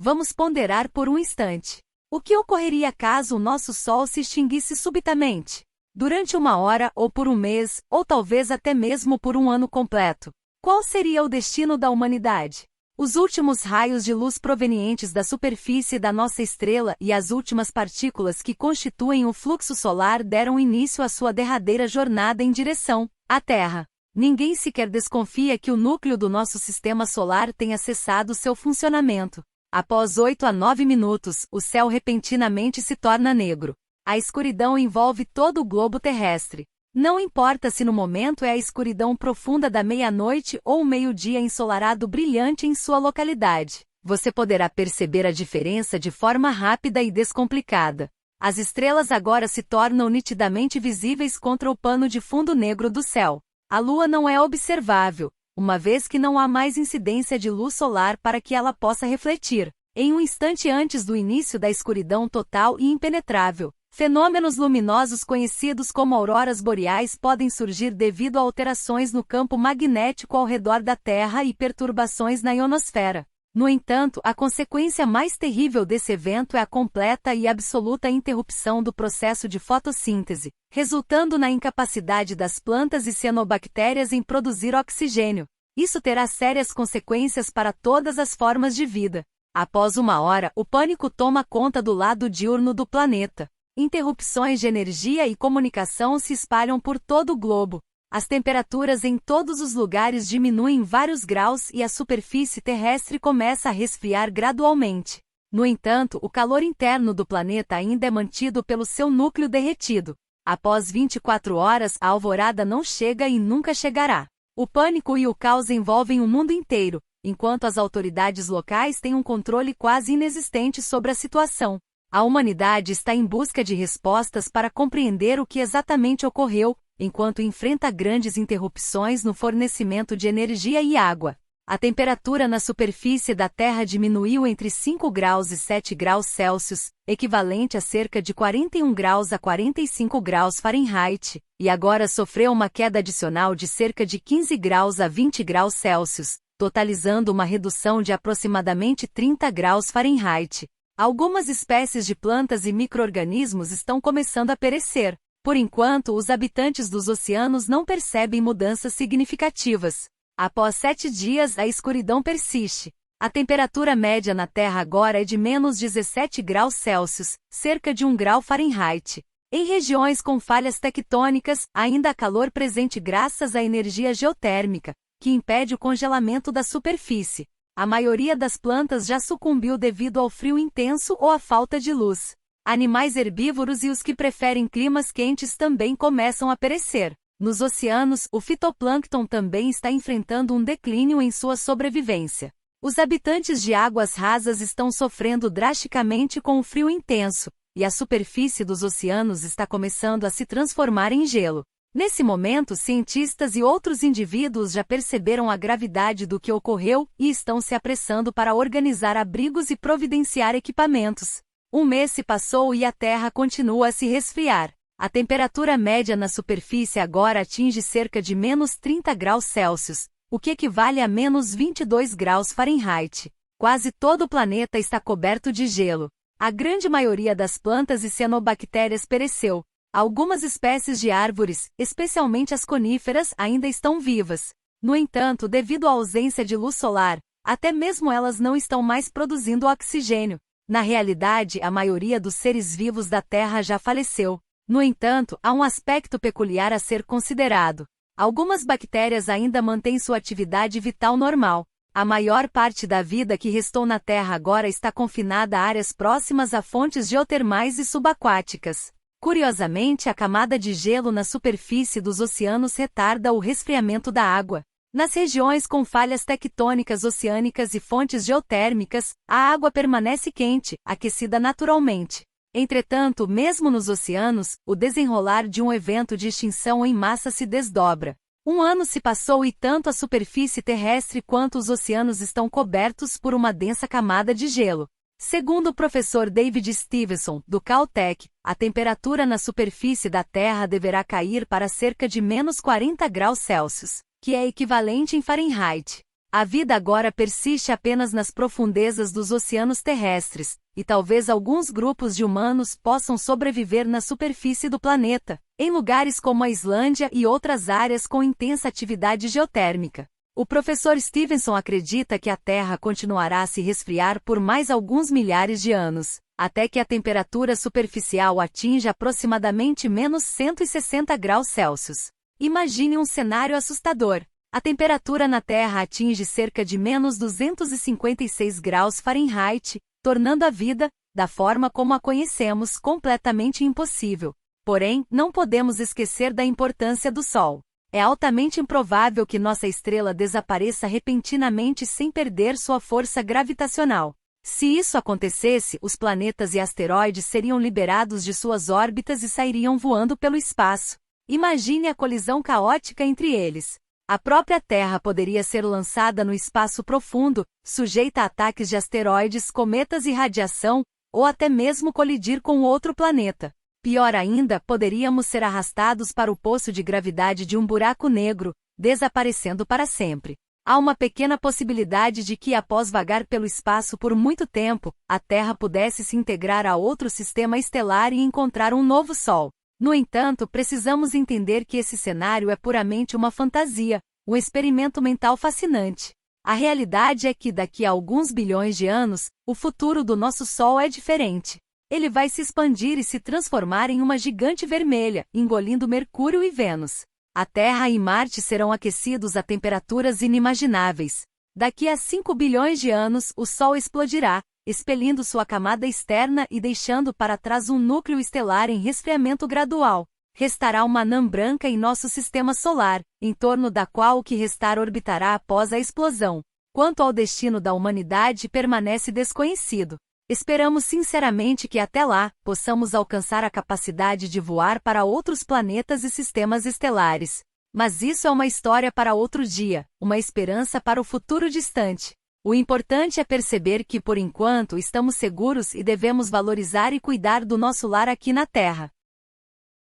Vamos ponderar por um instante. O que ocorreria caso o nosso Sol se extinguisse subitamente? Durante uma hora, ou por um mês, ou talvez até mesmo por um ano completo. Qual seria o destino da humanidade? Os últimos raios de luz provenientes da superfície da nossa estrela e as últimas partículas que constituem o fluxo solar deram início à sua derradeira jornada em direção à Terra. Ninguém sequer desconfia que o núcleo do nosso sistema solar tenha cessado seu funcionamento. Após 8 a 9 minutos, o céu repentinamente se torna negro. A escuridão envolve todo o globo terrestre. Não importa se no momento é a escuridão profunda da meia-noite ou o meio-dia ensolarado brilhante em sua localidade. Você poderá perceber a diferença de forma rápida e descomplicada. As estrelas agora se tornam nitidamente visíveis contra o pano de fundo negro do céu. A Lua não é observável, uma vez que não há mais incidência de luz solar para que ela possa refletir. Em um instante antes do início da escuridão total e impenetrável, fenômenos luminosos conhecidos como auroras boreais podem surgir devido a alterações no campo magnético ao redor da Terra e perturbações na ionosfera. No entanto, a consequência mais terrível desse evento é a completa e absoluta interrupção do processo de fotossíntese, resultando na incapacidade das plantas e cianobactérias em produzir oxigênio. Isso terá sérias consequências para todas as formas de vida. Após uma hora, o pânico toma conta do lado diurno do planeta. Interrupções de energia e comunicação se espalham por todo o globo. As temperaturas em todos os lugares diminuem vários graus e a superfície terrestre começa a resfriar gradualmente. No entanto, o calor interno do planeta ainda é mantido pelo seu núcleo derretido. Após 24 horas, a alvorada não chega e nunca chegará. O pânico e o caos envolvem o mundo inteiro, enquanto as autoridades locais têm um controle quase inexistente sobre a situação. A humanidade está em busca de respostas para compreender o que exatamente ocorreu, enquanto enfrenta grandes interrupções no fornecimento de energia e água. A temperatura na superfície da Terra diminuiu entre 5 graus e 7 graus Celsius, equivalente a cerca de 41 graus a 45 graus Fahrenheit, e agora sofreu uma queda adicional de cerca de 15 graus a 20 graus Celsius, totalizando uma redução de aproximadamente 30 graus Fahrenheit. Algumas espécies de plantas e micro-organismos estão começando a perecer. Por enquanto, os habitantes dos oceanos não percebem mudanças significativas. Após 7 dias, a escuridão persiste. A temperatura média na Terra agora é de menos 17 graus Celsius, cerca de 1 grau Fahrenheit. Em regiões com falhas tectônicas, ainda há calor presente graças à energia geotérmica, que impede o congelamento da superfície. A maioria das plantas já sucumbiu devido ao frio intenso ou à falta de luz. Animais herbívoros e os que preferem climas quentes também começam a perecer. Nos oceanos, o fitoplâncton também está enfrentando um declínio em sua sobrevivência. Os habitantes de águas rasas estão sofrendo drasticamente com o frio intenso, e a superfície dos oceanos está começando a se transformar em gelo. Nesse momento, cientistas e outros indivíduos já perceberam a gravidade do que ocorreu e estão se apressando para organizar abrigos e providenciar equipamentos. Um mês se passou e a Terra continua a se resfriar. A temperatura média na superfície agora atinge cerca de menos 30 graus Celsius, o que equivale a menos 22 graus Fahrenheit. Quase todo o planeta está coberto de gelo. A grande maioria das plantas e cianobactérias pereceu. Algumas espécies de árvores, especialmente as coníferas, ainda estão vivas. No entanto, devido à ausência de luz solar, até mesmo elas não estão mais produzindo oxigênio. Na realidade, a maioria dos seres vivos da Terra já faleceu. No entanto, há um aspecto peculiar a ser considerado. Algumas bactérias ainda mantêm sua atividade vital normal. A maior parte da vida que restou na Terra agora está confinada a áreas próximas a fontes geotermais e subaquáticas. Curiosamente, a camada de gelo na superfície dos oceanos retarda o resfriamento da água. Nas regiões com falhas tectônicas oceânicas e fontes geotérmicas, a água permanece quente, aquecida naturalmente. Entretanto, mesmo nos oceanos, o desenrolar de um evento de extinção em massa se desdobra. Um ano se passou e tanto a superfície terrestre quanto os oceanos estão cobertos por uma densa camada de gelo. Segundo o professor David Stevenson, do Caltech, a temperatura na superfície da Terra deverá cair para cerca de menos 40 graus Celsius, que é equivalente em Fahrenheit. A vida agora persiste apenas nas profundezas dos oceanos terrestres, e talvez alguns grupos de humanos possam sobreviver na superfície do planeta, em lugares como a Islândia e outras áreas com intensa atividade geotérmica. O professor Stevenson acredita que a Terra continuará a se resfriar por mais alguns milhares de anos, até que a temperatura superficial atinja aproximadamente menos 160 graus Celsius. Imagine um cenário assustador. A temperatura na Terra atinge cerca de menos 256 graus Fahrenheit, tornando a vida, da forma como a conhecemos, completamente impossível. Porém, não podemos esquecer da importância do Sol. É altamente improvável que nossa estrela desapareça repentinamente sem perder sua força gravitacional. Se isso acontecesse, os planetas e asteroides seriam liberados de suas órbitas e sairiam voando pelo espaço. Imagine a colisão caótica entre eles. A própria Terra poderia ser lançada no espaço profundo, sujeita a ataques de asteroides, cometas e radiação, ou até mesmo colidir com outro planeta. Pior ainda, poderíamos ser arrastados para o poço de gravidade de um buraco negro, desaparecendo para sempre. Há uma pequena possibilidade de que, após vagar pelo espaço por muito tempo, a Terra pudesse se integrar a outro sistema estelar e encontrar um novo Sol. No entanto, precisamos entender que esse cenário é puramente uma fantasia, um experimento mental fascinante. A realidade é que daqui a alguns bilhões de anos, o futuro do nosso Sol é diferente. Ele vai se expandir e se transformar em uma gigante vermelha, engolindo Mercúrio e Vênus. A Terra e Marte serão aquecidos a temperaturas inimagináveis. Daqui a 5 bilhões de anos, o Sol explodirá, expelindo sua camada externa e deixando para trás um núcleo estelar em resfriamento gradual. Restará uma anã branca em nosso sistema solar, em torno da qual o que restar orbitará após a explosão. Quanto ao destino da humanidade, permanece desconhecido. Esperamos sinceramente que até lá, possamos alcançar a capacidade de voar para outros planetas e sistemas estelares. Mas isso é uma história para outro dia, uma esperança para o futuro distante. O importante é perceber que, por enquanto, estamos seguros e devemos valorizar e cuidar do nosso lar aqui na Terra.